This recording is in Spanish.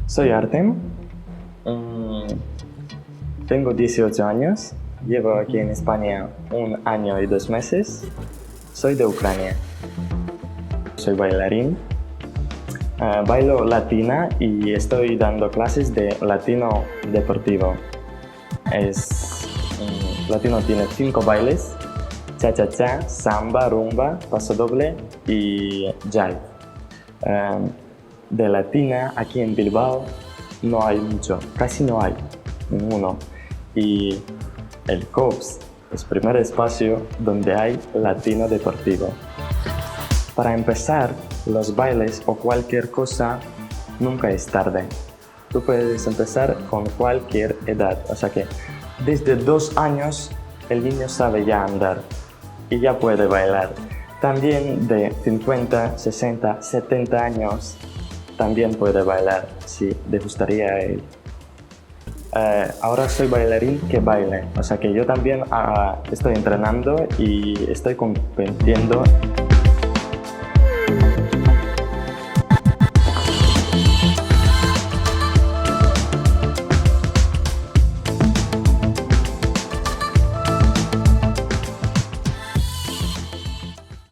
Soy Artem, mm, tengo 18 años, llevo aquí en España 1 año y 2 meses, soy de Ucrania, soy bailarín, bailo latina y estoy dando clases de latino deportivo. Latino tiene 5 bailes: cha-cha-cha, samba, rumba, paso doble y jive. De latina aquí en Bilbao no hay mucho, casi no hay, ninguno. Y el COPS es el primer espacio donde hay latino deportivo. Para empezar, los bailes o cualquier cosa nunca es tarde. Tú puedes empezar con cualquier edad, o sea que desde 2 años el niño sabe ya andar y ya puede bailar. También de 50, 60, 70 años también puede bailar, si le gustaría a él. Ahora soy bailarín que baile, o sea que yo también estoy entrenando y estoy compitiendo.